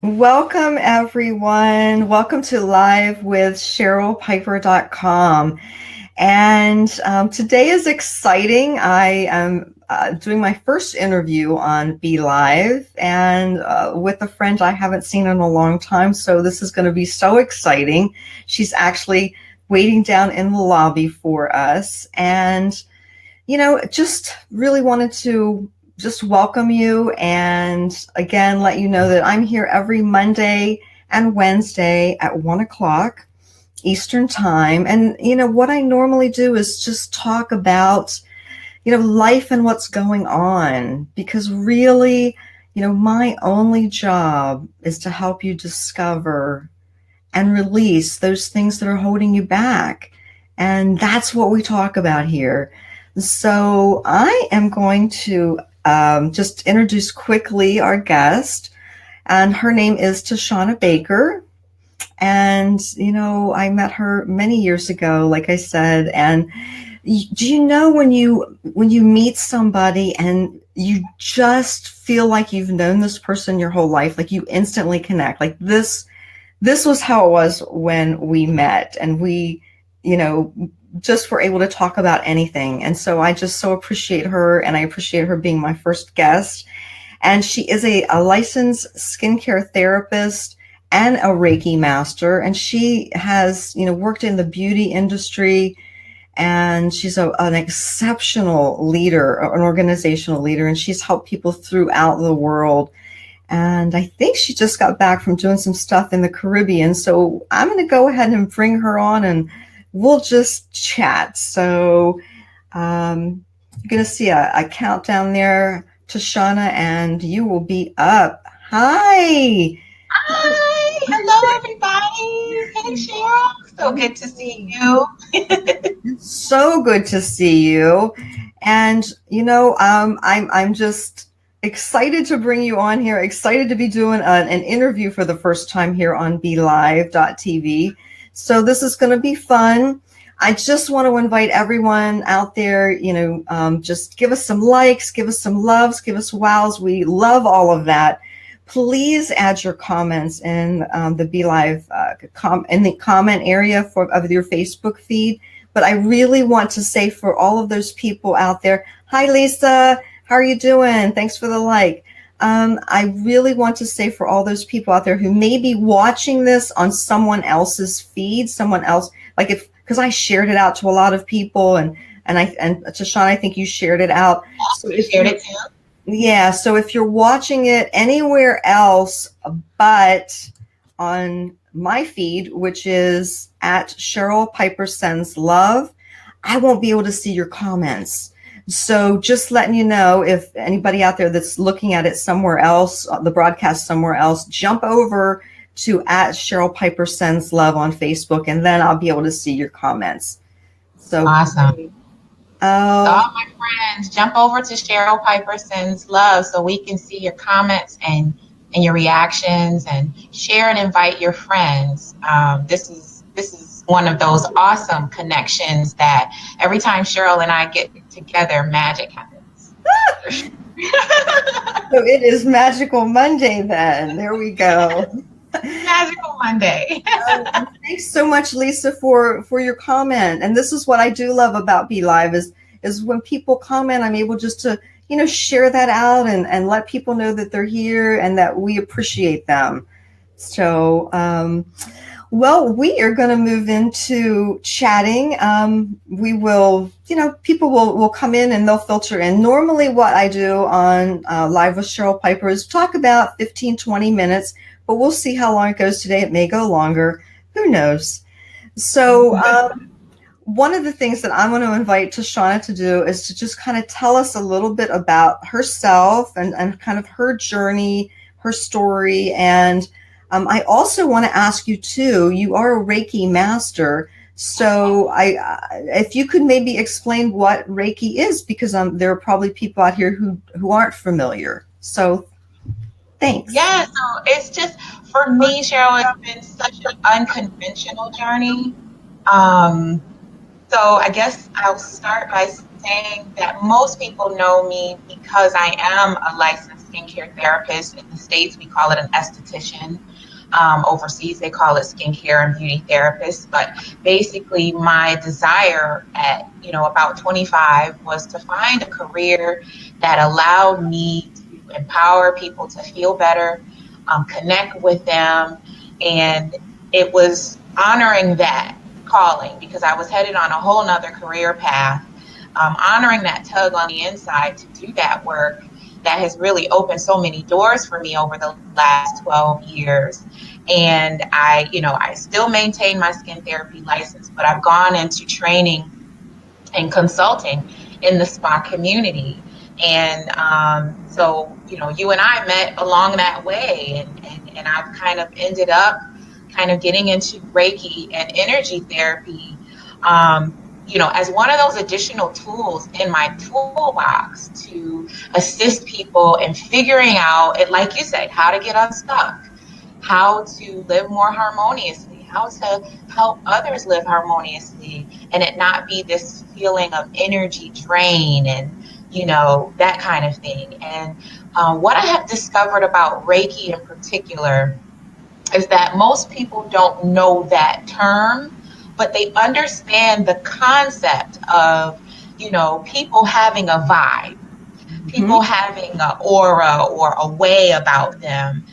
Welcome, everyone. Welcome to Live with CherylPiper.com. And today is exciting. I am doing my first interview on Be Live and with a friend I haven't seen in a long time. So this is going to be so exciting. She's actually waiting down in the lobby for us. And just really wanted to just welcome you and again let you know that I'm here every Monday and Wednesday at 1 o'clock Eastern time. And what I normally do is just talk about life and what's going on, because really, my only job is to help you discover and release those things that are holding you back. And that's what we talk about here. So I am going to just introduce quickly our guest, and her name is Toshiana Baker. And, I met her many years ago, like I said. And do you know when you meet somebody and you just feel like you've known this person your whole life, like you instantly connect, like this was how it was when we met, and we, just were able to talk about anything. And so I just so appreciate her, and I appreciate her being my first guest. And she is a licensed skincare therapist and a Reiki master. And she has, worked in the beauty industry, and she's an exceptional leader, an organizational leader, and she's helped people throughout the world. And I think she just got back from doing some stuff in the Caribbean. So I'm going to go ahead and bring her on, and we'll just chat. So you're going to see a countdown there, Toshiana, and you will be up. Hi. Hi, hello everybody. Hey Cheryl, so good to see you. So good to see you. And I'm just excited to bring you on here. Excited to be doing an interview for the first time here on BeLive.tv. So this is going to be fun. I just want to invite everyone out there, just give us some likes, give us some loves, give us wows. We love all of that. Please add your comments in the Be Live in the comment area of your Facebook feed. But I really want to say, for all of those people out there, hi Lisa, how are you doing? Thanks for the like. I really want to say, for all those people out there who may be watching this on someone else's feed, someone else, because I shared it out to a lot of people, and Toshiana, I think you shared it out. So you shared it too. Yeah, so if you're watching it anywhere else but on my feed, which is at Cheryl Piper Sends Love, I won't be able to see your comments. So just letting you know, if anybody out there that's looking at it somewhere else, the broadcast somewhere else, jump over to at Cheryl Piper Sends Love on Facebook, and then I'll be able to see your comments. So Awesome. oh, So all my friends, jump over to Cheryl Piper Sends Love so we can see your comments and your reactions, and share and invite your friends. This is one of those awesome connections that every time Cheryl and I get together, magic happens. so it is Magical Monday then. There we go. Magical Monday. Thanks so much, Lisa, for your comment. And this is what I do love about Be Live is when people comment, I'm able just to share that out and let people know that they're here and that we appreciate them. So well, we are going to move into chatting. We will, people will come in and they'll filter in. Normally what I do on Live with Cheryl Piper is talk about 15-20 minutes, but we'll see how long it goes today. It may go longer. Who knows? So one of the things that I'm going to invite Toshiana to do is to just kind of tell us a little bit about herself and kind of her journey, her story. And I also want to ask you too, you are a Reiki master. So if you could maybe explain what Reiki is, because there are probably people out here who aren't familiar. So thanks. Yeah, so it's just, for me, Cheryl, it's been such an unconventional journey. Um, so I guess I'll start by saying that most people know me because I am a licensed skincare therapist. In the States, we call it an esthetician. Overseas, they call it skincare and beauty therapist. But basically, my desire at, about 25 was to find a career that allowed me to empower people to feel better, connect with them. And it was honoring that calling, because I was headed on a whole nother career path, honoring that tug on the inside to do that work that has really opened so many doors for me over the last 12 years. And I still maintain my skin therapy license, but I've gone into training and consulting in the spa community. And so, you and I met along that way, and I've kind of ended up kind of getting into Reiki and energy therapy, as one of those additional tools in my toolbox to assist people in figuring out, like you said, how to get unstuck, how to live more harmoniously, how to help others live harmoniously, and it not be this feeling of energy drain and, that kind of thing. And what I have discovered about Reiki in particular is that most people don't know that term, but they understand the concept of, people having a vibe, people having an aura or a way about them.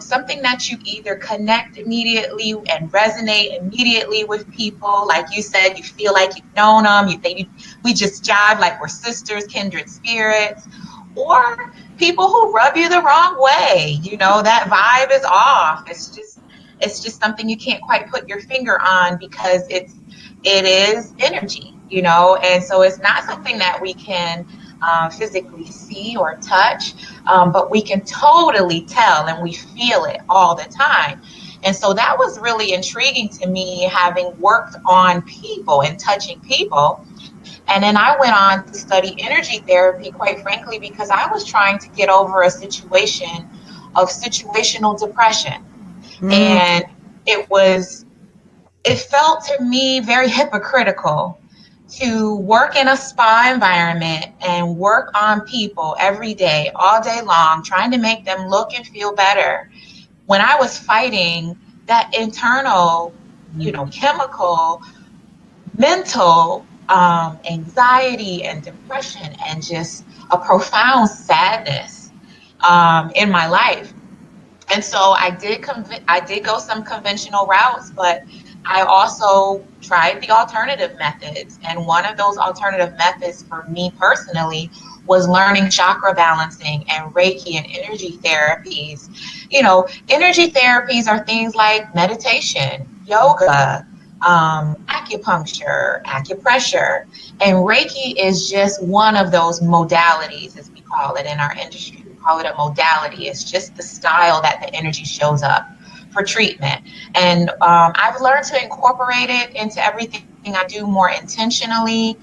Something that you either connect immediately and resonate immediately with people. Like you said, you feel like you've known them. We just jive like we're sisters, kindred spirits. Or people who rub you the wrong way. That vibe is off. It's just something you can't quite put your finger on because it is energy, and so it's not something that we can physically see or touch, but we can totally tell, and we feel it all the time. And so that was really intriguing to me, having worked on people and touching people. And then I went on to study energy therapy, quite frankly, because I was trying to get over a situation of situational depression. And it felt to me very hypocritical to work in a spa environment and work on people every day, all day long, trying to make them look and feel better, when I was fighting that internal, chemical, mental anxiety and depression, and just a profound sadness in my life. And so I did go some conventional routes, but I also tried the alternative methods. And one of those alternative methods for me personally was learning chakra balancing and Reiki and energy therapies. Energy therapies are things like meditation, yoga, acupuncture, acupressure, and Reiki is just one of those modalities, as we call it in our industry. We call it a modality. It's just the style that the energy shows up for treatment. And I've learned to incorporate it into everything I do more intentionally,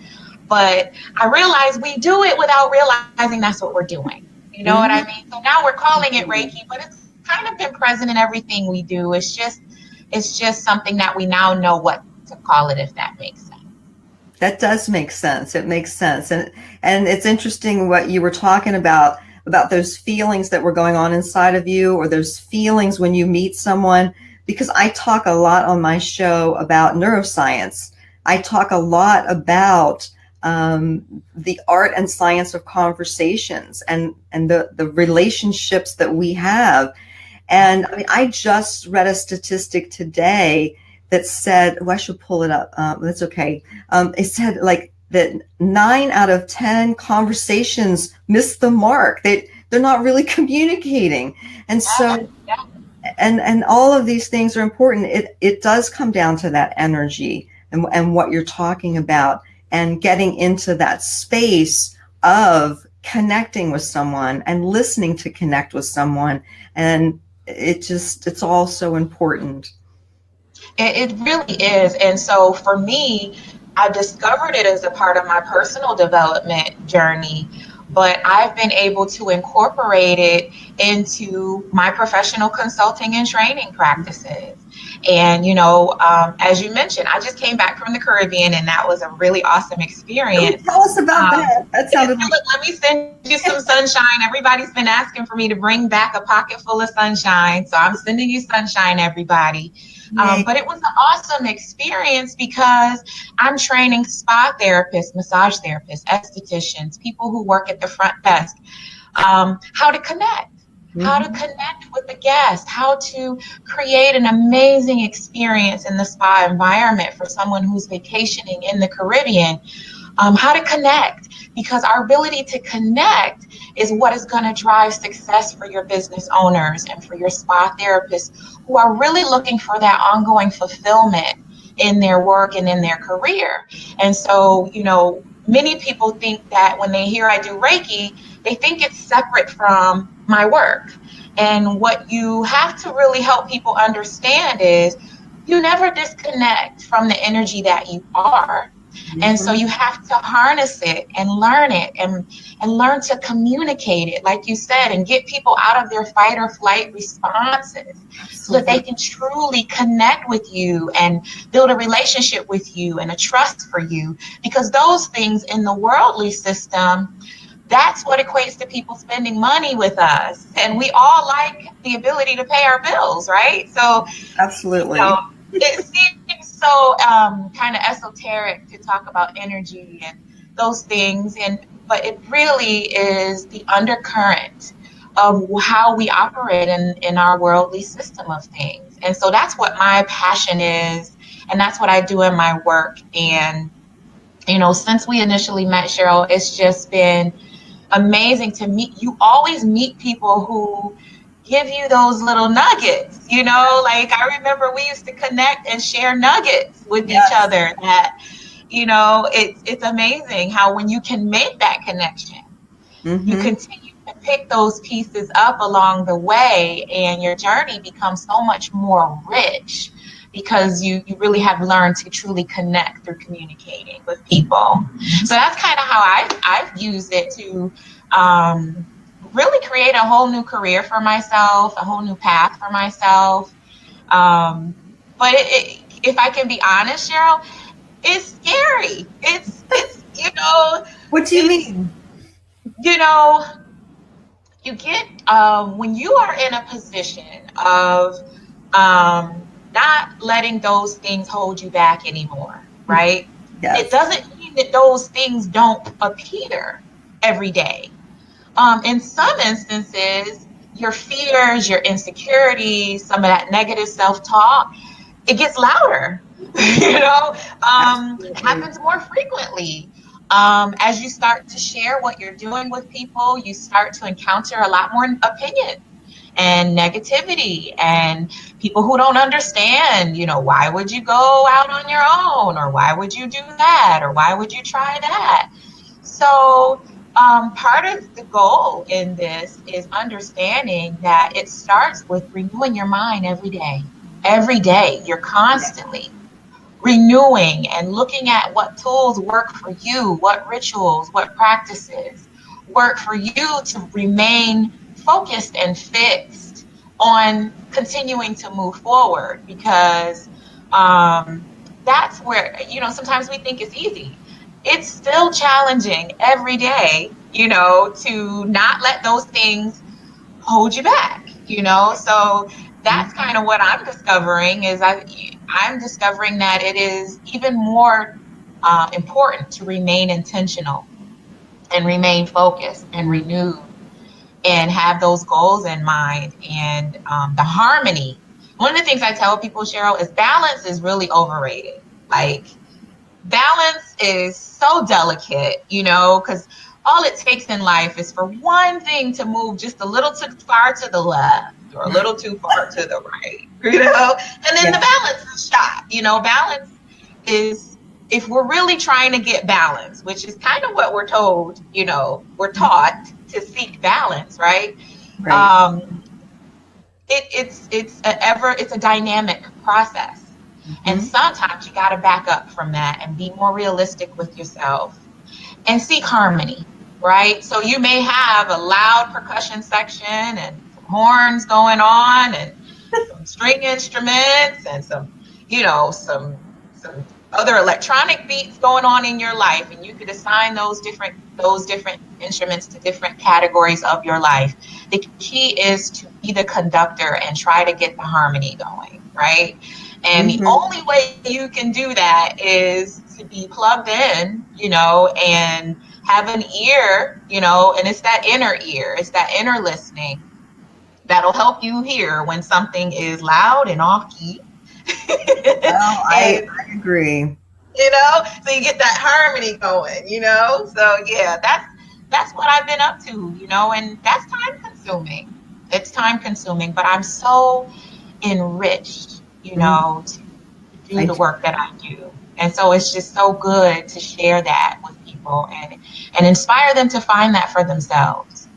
but I realize we do it without realizing that's what we're doing. You know what I mean? So now we're calling it Reiki, but it's kind of been present in everything we do. It's just something that we now know what to call it, if that makes sense. That does make sense. It makes sense. And it's interesting what you were talking about those feelings that were going on inside of you, or those feelings when you meet someone, because I talk a lot on my show about neuroscience. I talk a lot about the art and science of conversations and the relationships that we have. And I mean, I just read a statistic today that said, I should pull it up. That's okay. It said like that 9 out of 10 conversations miss the mark. They're not really communicating. And so, and all of these things are important. It does come down to that energy and what you're talking about, and getting into that space of connecting with someone and listening to connect with someone. And it's all so important. It really is. And so for me, I discovered it as a part of my personal development journey, but I've been able to incorporate it into my professional consulting and training practices. And, as you mentioned, I just came back from the Caribbean, and that was a really awesome experience. Tell us about that. That sounded like... Let me send you some sunshine. Everybody's been asking for me to bring back a pocket full of sunshine. So I'm sending you sunshine, everybody. But it was an awesome experience because I'm training spa therapists, massage therapists, estheticians, people who work at the front desk, how to connect. How to connect with the guest, how to create an amazing experience in the spa environment for someone who's vacationing in the Caribbean, how to connect, because our ability to connect is what is going to drive success for your business owners and for your spa therapists who are really looking for that ongoing fulfillment in their work and in their career. And so, many people think that when they hear I do Reiki, they think it's separate from my work. And what you have to really help people understand is you never disconnect from the energy that you are. And so you have to harness it and learn it and learn to communicate it, like you said, and get people out of their fight or flight responses so that they can truly connect with you and build a relationship with you and a trust for you. Because those things in the worldly system, that's what equates to people spending money with us. And we all like the ability to pay our bills, right? So absolutely. It seems so kind of esoteric to talk about energy and those things, but it really is the undercurrent of how we operate in our worldly system of things. And so that's what my passion is, and that's what I do in my work. And since we initially met, Cheryl, it's just been amazing to meet. You always meet people who give you those little nuggets, like I remember we used to connect and share nuggets with each other that, it's amazing how when you can make that connection, you continue to pick those pieces up along the way, and your journey becomes so much more rich because you really have learned to truly connect through communicating with people. So that's kind of how I've used it to really create a whole new career for myself, a whole new path for myself. But if I can be honest, Cheryl, it's scary. It's What do you mean? You get when you are in a position of not letting those things hold you back anymore, right? Yes. It doesn't mean that those things don't appear every day. In some instances, your fears, your insecurities, some of that negative self-talk, it gets louder, happens more frequently. As you start to share what you're doing with people, you start to encounter a lot more opinion and negativity and people who don't understand, why would you go out on your own, or why would you do that, or why would you try that? So part of the goal in this is understanding that it starts with renewing your mind every day. Every day, you're constantly renewing and looking at what tools work for you, what rituals, what practices work for you to remain focused and fixed on continuing to move forward, because that's where, sometimes we think it's easy. It's still challenging every day, to not let those things hold you back, so that's kind of what I'm discovering is I'm discovering that it is even more important to remain intentional and remain focused and renewed and have those goals in mind, and the harmony. One of the things I tell people, Cheryl, is balance is really overrated. Like, balance is so delicate, because all it takes in life is for one thing to move just a little too far to the left or a little too far to the right, and then the balance is shot. Balance is, if we're really trying to get balance, which is kind of what we're told, we're taught to seek balance, right? It's a dynamic process. And sometimes you got to back up from that and be more realistic with yourself and seek harmony, right? So you may have a loud percussion section and horns going on, and some string instruments and some, some other electronic beats going on in your life, and you could assign those different instruments to different categories of your life. The key is to be the conductor and try to get the harmony going, right? And the only way you can do that is to be plugged in, and have an ear, and it's that inner ear, it's that inner listening that'll help you hear when something is loud and off key. Well, I agree. So you get that harmony going, So yeah, that's what I've been up to, and that's time consuming. It's time consuming, but I'm so enriched, to do the work that I do. And so it's just so good to share that with people and inspire them to find that for themselves,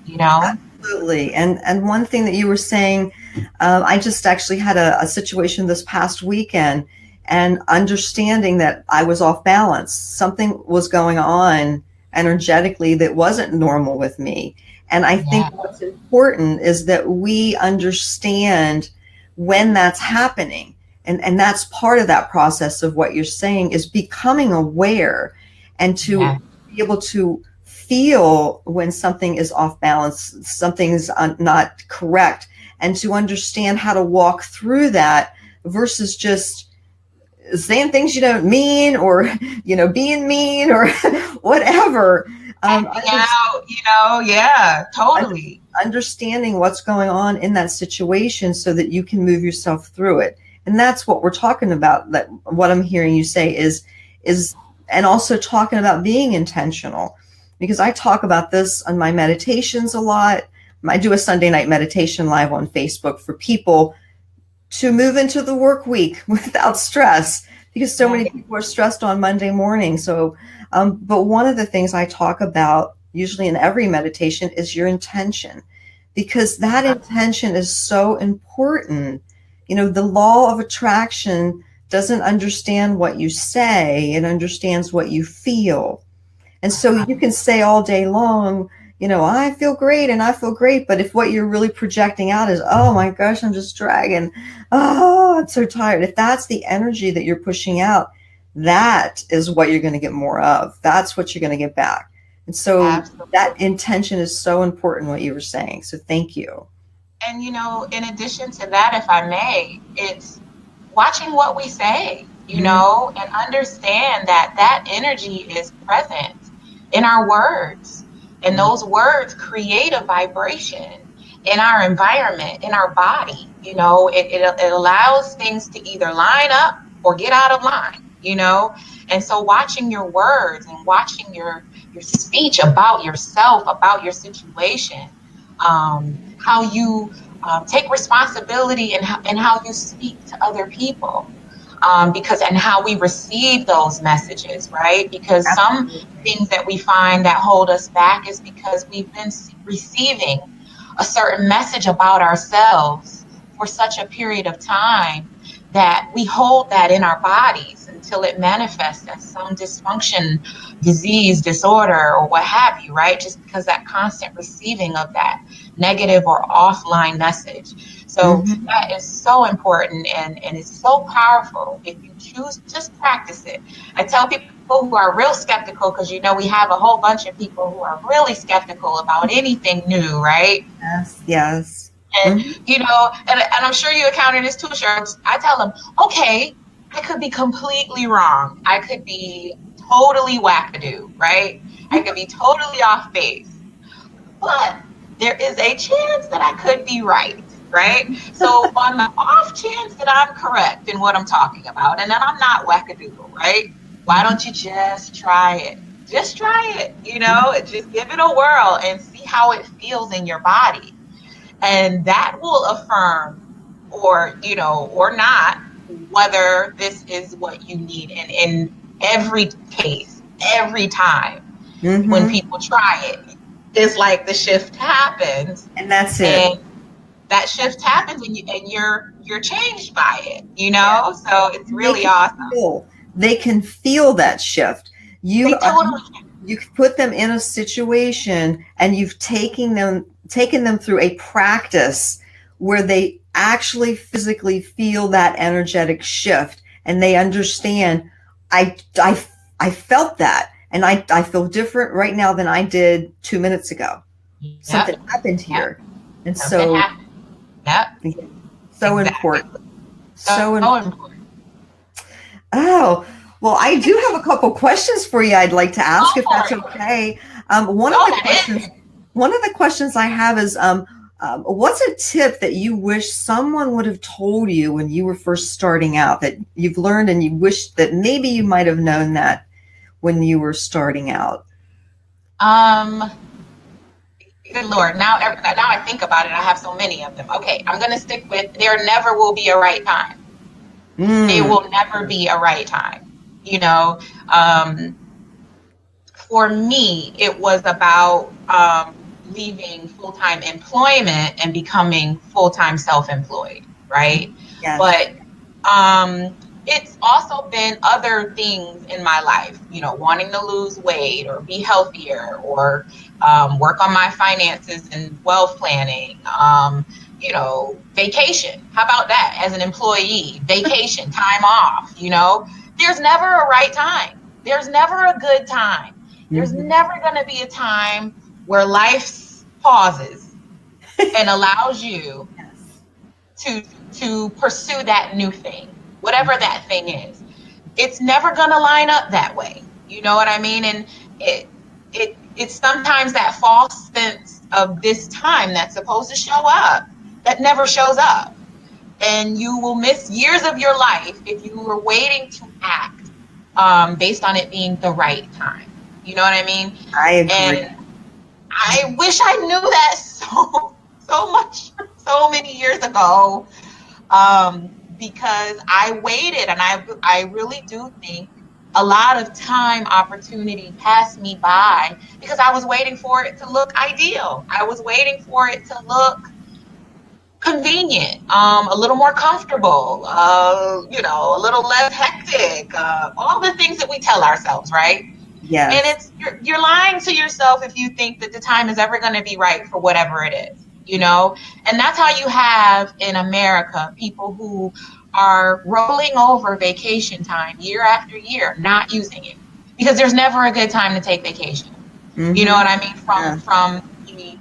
Absolutely. And one thing that you were saying, I just actually had a situation this past weekend, and understanding that I was off balance. Something was going on energetically that wasn't normal with me. And I think what's important is that we understand when that's happening. And that's part of that process of what you're saying, is becoming aware and to be able to feel when something is off balance, something's not correct, and to understand how to walk through that versus just saying things you don't mean, or being mean, or whatever. Totally. Understanding what's going on in that situation so that you can move yourself through it. And that's what we're talking about. That what I'm hearing you say is, and also talking about being intentional, because I talk about this on my meditations a lot. I do a Sunday night meditation live on Facebook for people to move into the work week without stress, because so many people are stressed on Monday morning. So, but one of the things I talk about usually in every meditation is your intention, because that intention is so important. The law of attraction doesn't understand what you say, it understands what you feel. And so you can say all day long, I feel great and I feel great. But if what you're really projecting out is, oh my gosh, I'm just dragging. Oh, I'm so tired. If that's the energy that you're pushing out, that is what you're going to get more of. That's what you're going to get back. And so that intention is so important, what you were saying. So thank you. And, in addition to that, if I may, it's watching what we say, and understand that energy is present in our words. And those words create a vibration in our environment, in our body. It allows things to either line up or get out of line, And so watching your words and watching your speech about yourself, about your situation, how you take responsibility and how you speak to other people. And how we receive those messages, right? Because some things that we find that hold us back is because we've been receiving a certain message about ourselves for such a period of time that we hold that in our bodies until it manifests as some dysfunction, disease, disorder, or what have you, right? Just because that constant receiving of that negative or offline message. So that is so important and it's so powerful. If you choose, just practice it. I tell people who are real skeptical, because we have a whole bunch of people who are really skeptical about anything new, right? Yes. And, and I'm sure you encounter this too, Cheryl. I tell them, okay, I could be completely wrong. I could be totally wackadoo, right? I could be totally off base. But there is a chance that I could be right? So on the off chance that I'm correct in what I'm talking about, and that I'm not wackadoodle, right? Why don't you just try it? Just try it, just give it a whirl and see how it feels in your body. And that will affirm or not, whether this is what you need. And in every case, every time when people try it, it's like the shift happens. And that's it. And that shift happens and you're changed by it, So it's really awesome. They can feel that shift. You put them in a situation and you've taken them through a practice where they actually physically feel that energetic shift and they understand, I felt that, and I feel different right now than I did 2 minutes ago. Yep. Something happened here. Yep. And Something so, happened. Yep. so Exactly. important. So So important. Oh, well, I do have a couple questions for you I'd like to ask, if that's okay. One of the questions I have is, what's a tip that you wish someone would have told you when you were first starting out, that you've learned and you wish that maybe you might have known that when you were starting out? Good Lord. Now I think about it, I have so many of them. Okay, I'm going to stick with, there never will be a right time. There will never be a right time. You know, for me, it was about leaving full-time employment and becoming full-time self-employed, right? Yes. But it's also been other things in my life, you know, wanting to lose weight or be healthier or work on my finances and wealth planning, you know, vacation. How about that as an employee? Vacation, time off, you know? There's never a right time. There's never a good time. There's never going to be a time where life pauses and allows you to pursue that new thing, whatever that thing is. It's never going to line up that way. You know what I mean? And it's sometimes that false sense of this time that's supposed to show up that never shows up. And you will miss years of your life if you were waiting to act based on it being the right time. You know what I mean? I agree. And I wish I knew that so much, so many years ago, because I waited, and I really do think a lot of time, opportunity passed me by because I was waiting for it to look ideal. I was waiting for it to look convenient, a little more comfortable, you know, a little less hectic, all the things that we tell ourselves, right? Yes. And it's you're lying to yourself if you think that the time is ever going to be right for whatever it is, you know? And that's how you have in America people who are rolling over vacation time year after year, not using it because there's never a good time to take vacation. You know what I mean? From the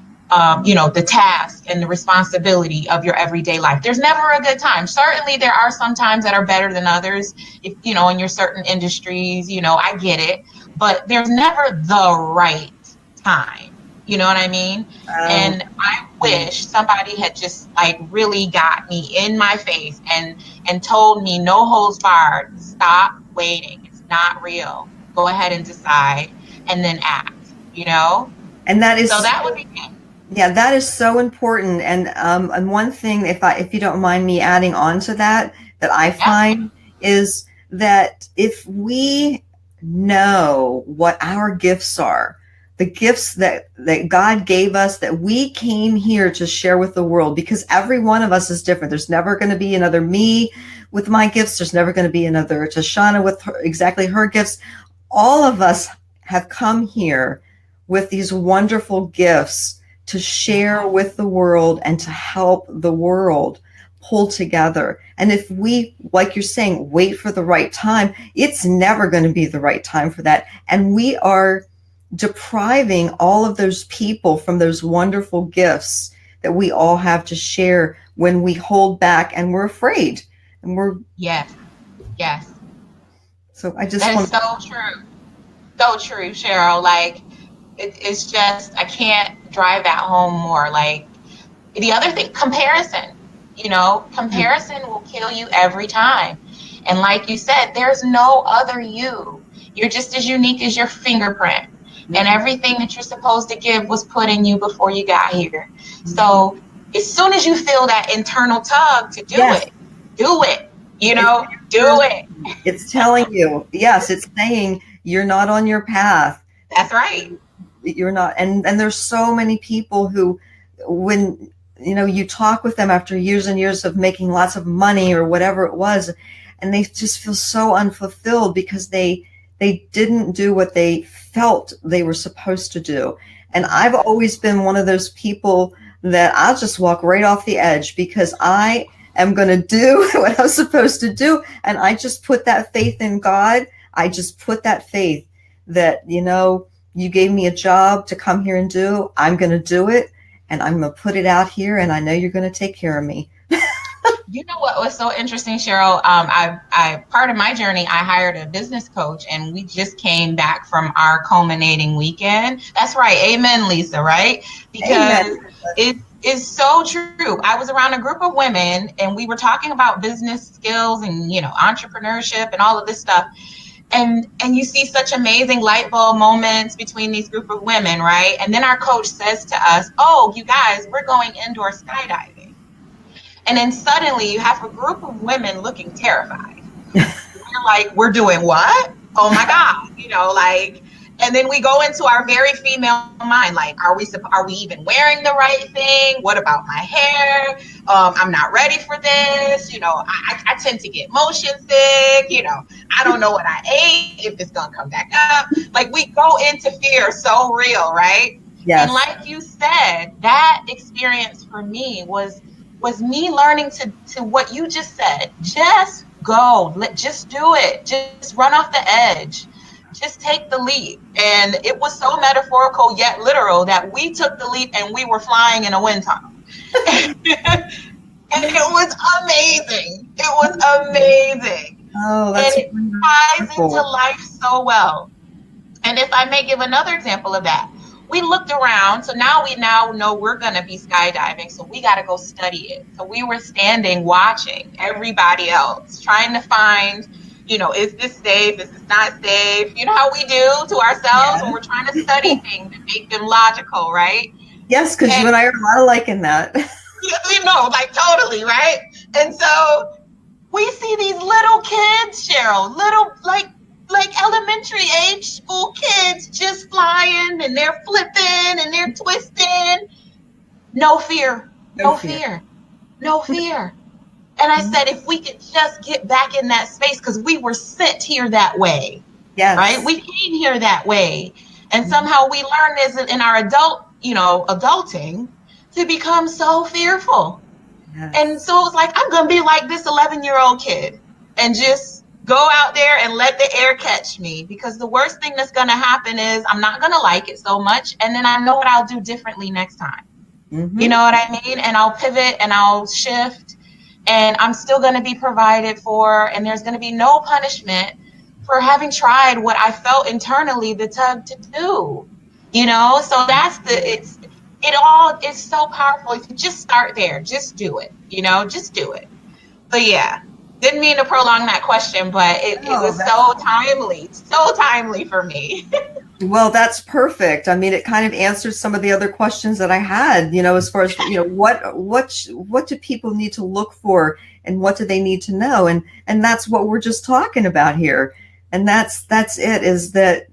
you know, the task and the responsibility of your everyday life. There's never a good time. Certainly there are some times that are better than others. If, you know, in your certain industries, you know, I get it, but there's never the right time. You know what I mean? And I wish somebody had just like really got me in my face and told me, no holds barred, stop waiting. It's not real. Go ahead and decide and then act, you know? And that is, so that would be me. Yeah, that is so important. And one thing, if you don't mind me adding on to that I find is that if we know what our gifts are, the gifts that God gave us, that we came here to share with the world, because every one of us is different. There's never going to be another me with my gifts. There's never going to be another Toshiana with exactly her gifts. All of us have come here with these wonderful gifts to share with the world and to help the world pull together. And if we, like you're saying, wait for the right time, it's never going to be the right time for that. And we are depriving all of those people from those wonderful gifts that we all have to share when we hold back and we're afraid. And we're Yes. So I just that is so true, Cheryl. Like it's just, I can't drive that home more. Like the other thing, comparison. You know, comparison will kill you every time. And like you said, there's no other you. You're just as unique as your fingerprint. And everything that you're supposed to give was put in you before you got here. So as soon as you feel that internal tug to do it, you know, do it. It's telling you, yes, it's saying you're not on your path. That's right. You're not. And there's so many people who, when, you know, you talk with them after years and years of making lots of money or whatever it was, and they just feel so unfulfilled because they didn't do what they felt they were supposed to do. And I've always been one of those people that I'll just walk right off the edge because I am going to do what I'm supposed to do. And I just put that faith in God. I just put that faith that, you gave me a job to come here and do. I'm going to do it, and I'm going to put it out here, and I know you're going to take care of me. You know what was so interesting, Cheryl? I part of my journey, I hired a business coach, and we just came back from our culminating weekend. That's right, amen, Lisa. Right? Because Amen. it is so true. I was around a group of women, and we were talking about business skills and entrepreneurship and all of this stuff. And you see such amazing light bulb moments between these group of women, right? And then our coach says to us, "Oh, you guys, we're going indoor skydiving." And then suddenly you have a group of women looking terrified. We're like, "We're doing what? Oh my God." And then we go into our very female mind, like, are we even wearing the right thing? What about my hair? I'm not ready for this. I tend to get motion sick. I don't know what I ate, if it's going to come back up. Like, we go into fear so real, right? Yes. And like you said, that experience for me was me learning to what you just said. Just go. Just do it. Just run off the edge. Just take the leap. And it was so metaphorical yet literal that we took the leap and we were flying in a wind tunnel. And it was amazing. It was amazing. Oh, that's and it ties into life so well. And if I may give another example of that, we looked around. So now we know we're going to be skydiving. So we got to go study it. So we were standing watching everybody else, trying to find, is this safe? Is this not safe? You know how we do to ourselves when we're trying to study things and make them logical, right? Yes, because you and I are a lot alike in that. Like totally, right? And so we see these little kids, Cheryl, little like elementary age school kids just flying, and they're flipping and they're twisting. No fear. No fear. And I said, if we could just get back in that space, because we were sent here that way. Yes. Right? We came here that way. And somehow we learned this in our adulting to become so fearful. Yes. And so it was like, I'm going to be like this 11-year-old kid and just go out there and let the air catch me, because the worst thing that's going to happen is I'm not going to like it so much. And then I know what I'll do differently next time. Mm-hmm. You know what I mean? And I'll pivot and I'll shift, and I'm still going to be provided for. And there's going to be no punishment for having tried what I felt internally the tug to do, So that's it's so powerful. If you just start there, just do it, just do it. But yeah, didn't mean to prolong that question, but it was so timely for me. Well, that's perfect. I mean, it kind of answers some of the other questions that I had, as far as, what do people need to look for and what do they need to know? And that's what we're just talking about here. And that's it, is that,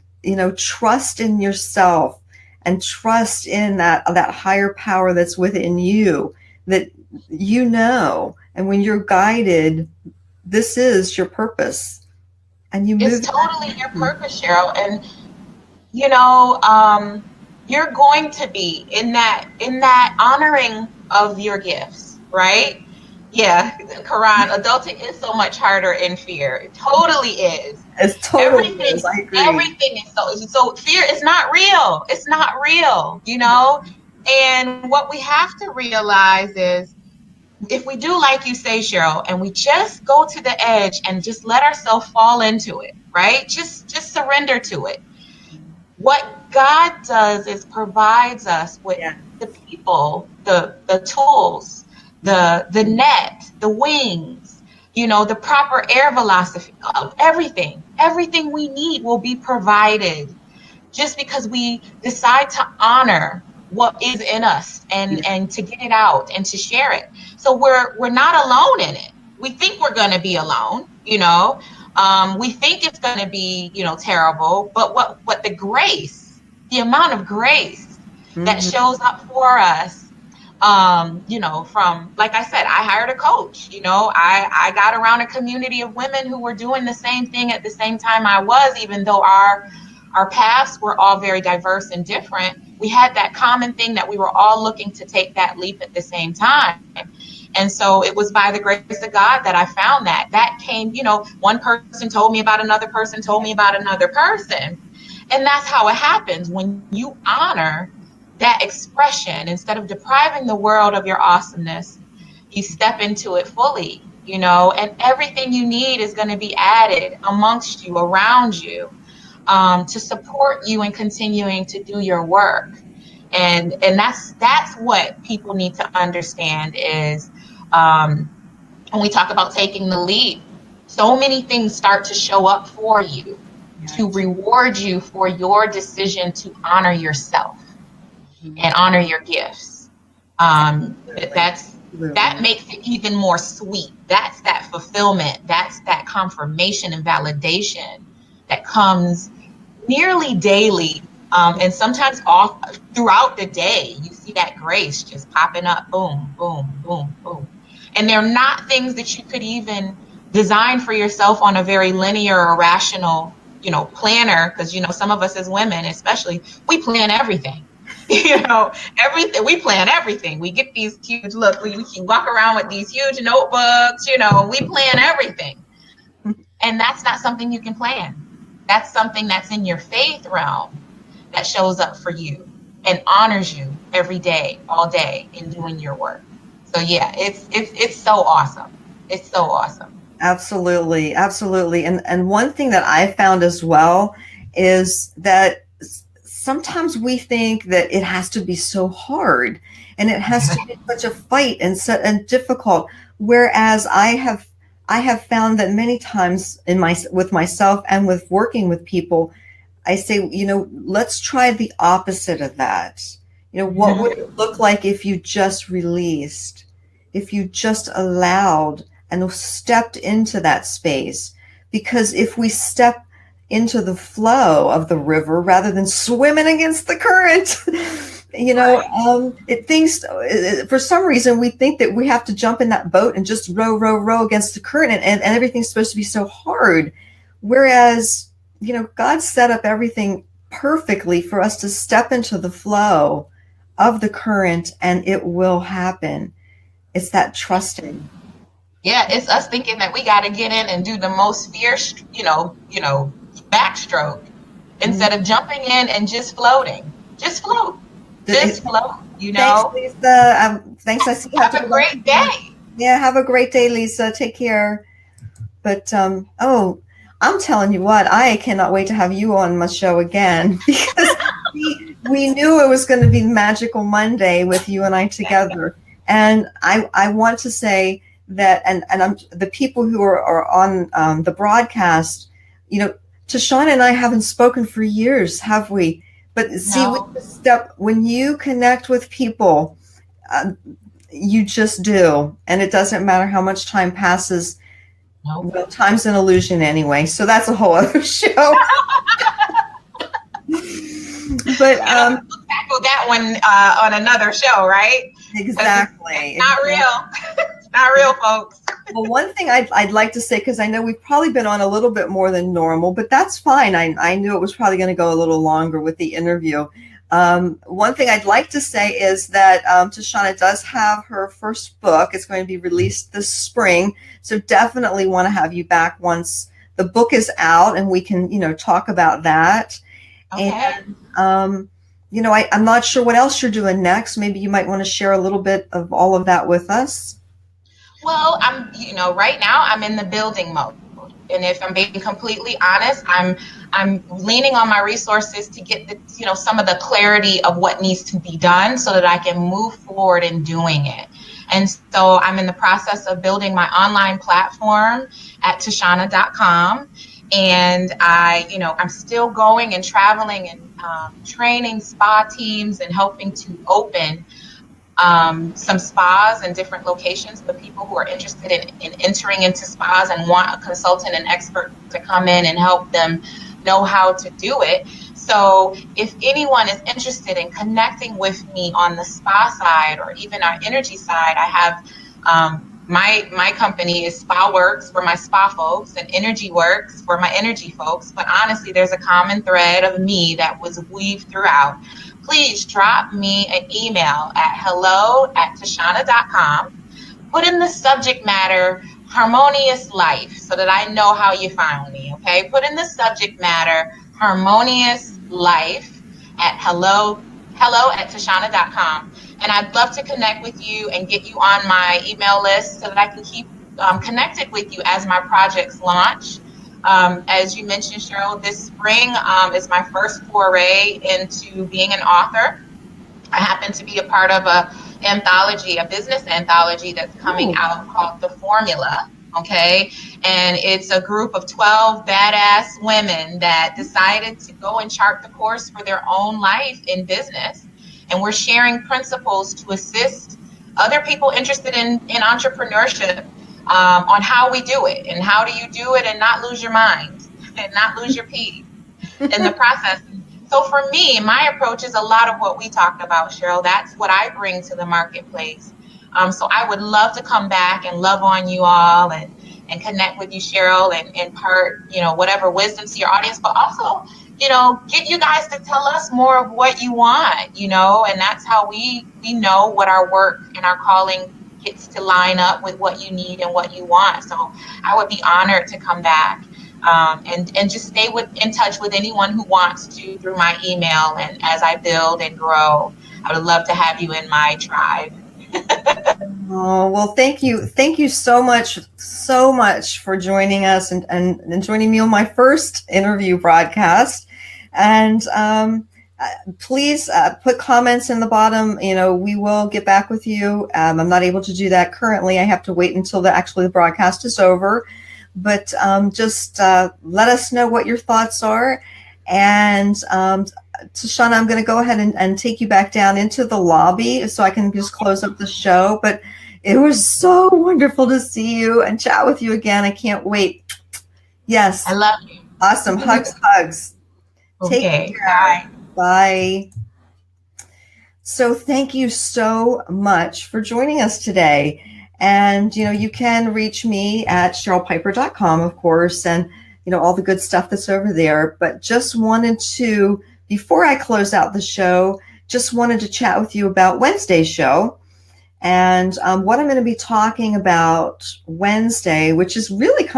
trust in yourself and trust in that higher power that's within you, that, and when you're guided, this is your purpose. And it's totally your purpose, Cheryl. And you're going to be in that honoring of your gifts, right? Yeah, Karan, adulting is so much harder in fear. It totally is. It's totally is. I agree. Everything is so fear is not real. It's not real, And what we have to realize is, if we do, like you say, Cheryl, and we just go to the edge and just let ourselves fall into it, right? Just surrender to it. What God does is provides us with the people, the tools, the net, the wings, the proper air velocity, everything we need will be provided, just because we decide to honor what is in us and to get it out and to share it. So we're not alone in it. We think we're going to be alone, we think it's going to be, terrible, but what the amount of grace that shows up for us, from, like I said, I hired a coach, I got around a community of women who were doing the same thing at the same time I was, even though our paths were all very diverse and different. we had that common thing that we were all looking to take that leap at the same time. And so it was by the grace of God that I found that came, one person told me about another person, told me about another person. And that's how it happens when you honor that expression. Instead of depriving the world of your awesomeness, you step into it fully, and everything you need is going to be added amongst you, around you, to support you in continuing to do your work. And that's what people need to understand is, when we talk about taking the leap, so many things start to show up for you to reward you for your decision to honor yourself and honor your gifts. That makes it even more sweet. That's that fulfillment. That's that confirmation and validation that comes nearly daily. And sometimes all throughout the day, you see that grace just popping up, boom, boom, boom, boom. And they're not things that you could even design for yourself on a very linear or rational, planner. Because, some of us as women, especially, we plan everything. Everything. We plan everything. We get these huge, we can walk around with these huge notebooks, we plan everything. And that's not something you can plan. That's something that's in your faith realm that shows up for you and honors you every day, all day in doing your work. So yeah, it's so awesome. It's so awesome. Absolutely. Absolutely. And one thing that I found as well is that sometimes we think that it has to be so hard and it has to be such a fight and difficult. Whereas I have found that many times with myself and with working with people, I say, let's try the opposite of that. What would it look like if you just released, if you just allowed and stepped into that space? Because if we step into the flow of the river rather than swimming against the current, for some reason we think that we have to jump in that boat and just row against the current, and everything's supposed to be so hard. Whereas, God set up everything perfectly for us to step into the flow of the current, and it will happen. It's that trusting. Yeah, it's us thinking that we got to get in and do the most fierce, backstroke instead of jumping in and just floating. Just float. Just float. Thanks, Lisa. Thanks. I see you have a great day. Yeah, have a great day, Lisa. Take care. But I'm telling you what, I cannot wait to have you on my show again, because we knew it was going to be Magical Monday with you and I together. And I want to say that, and the people who are on the broadcast, Toshiana and I haven't spoken for years, have we? But see, when you connect with people, you just do. And it doesn't matter how much time passes. Nope. Well, time's an illusion anyway. So that's a whole other show. But we'll tackle that one on another show, right? Exactly. It's not real. It's not real, folks. Well, one thing I'd like to say, because I know we've probably been on a little bit more than normal, but that's fine. I knew it was probably going to go a little longer with the interview. One thing I'd like to say is that Toshiana does have her first book. It's going to be released this spring. So definitely want to have you back once the book is out and we can, talk about that. Okay. And, I'm not sure what else you're doing next. Maybe you might want to share a little bit of all of that with us. Well, right now I'm in the building mode. And if I'm being completely honest, I'm leaning on my resources to get some of the clarity of what needs to be done so that I can move forward in doing it. And so I'm in the process of building my online platform at Toshiana.com. And I'm still going and traveling and training spa teams and helping to open some spas in different locations for people who are interested in entering into spas and want a consultant and expert to come in and help them know how to do it. So if anyone is interested in connecting with me on the spa side or even our energy side, I have my company is Spa Works for my spa folks and Energy Works for my energy folks. But honestly, there's a common thread of me that was weaved throughout. please drop me an email at hello@toshiana.com. Put in the subject matter harmonious life so that I know how you found me. Okay, put in the subject matter harmonious life at hello@toshiana.com, and I'd love to connect with you and get you on my email list so that I can keep connected with you as my projects launch. As you mentioned, Cheryl, this spring is my first foray into being an author. I happen to be a part of a business anthology that's coming out called The Formula. Okay. And it's a group of 12 badass women that decided to go and chart the course for their own life in business. And we're sharing principles to assist other people interested in entrepreneurship on how we do it and how do you do it and not lose your mind and not lose your peace in the process. So for me, my approach is a lot of what we talked about, Cheryl. That's what I bring to the marketplace. So I would love to come back and love on you all and connect with you, Cheryl, and impart, whatever wisdom to your audience, but also, get you guys to tell us more of what you want, and that's how we know what our work and our calling gets to line up with what you need and what you want. So I would be honored to come back. And just stay in touch with anyone who wants to through my email. And as I build and grow, I would love to have you in my tribe. Oh, well, thank you. Thank you so much for joining us and joining me on my first interview broadcast. And please put comments in the bottom. We will get back with you. I'm not able to do that currently. I have to wait until the broadcast is over. But just let us know what your thoughts are. And Toshiana, I'm going to go ahead and take you back down into the lobby so I can just close up the show. But it was so wonderful to see you and chat with you again. I can't wait. Yes. I love you. Awesome. Hugs. Okay. Take care. Bye. So thank you so much for joining us today. And, you can reach me at CherylPiper.com, of course, and, all the good stuff that's over there. But just wanted to, before I close out the show, just wanted to chat with you about Wednesday's show. And what I'm going to be talking about Wednesday, which is really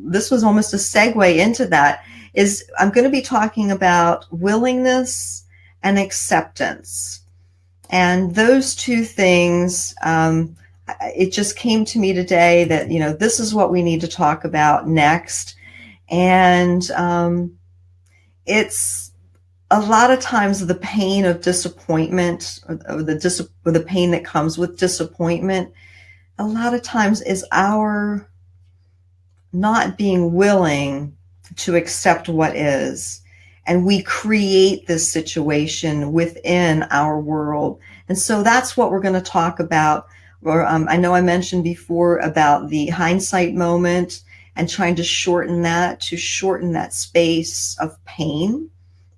this was almost a segue into that, is I'm going to be talking about willingness and acceptance. And those two things, it just came to me today that, this is what we need to talk about next. And it's a lot of times the pain of disappointment or the pain that comes with disappointment, a lot of times is our not being willing to accept what is. And we create this situation within our world. And so that's what we're going to talk about. Or I know I mentioned before about the hindsight moment and trying to shorten that space of pain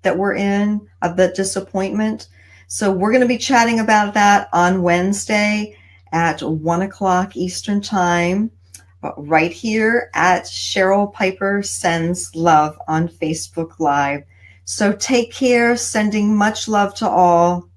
that we're in, of the disappointment. So we're going to be chatting about that on Wednesday at 1:00 Eastern Time, right here at Cheryl Piper Sends Love on Facebook Live. So take care, sending much love to all.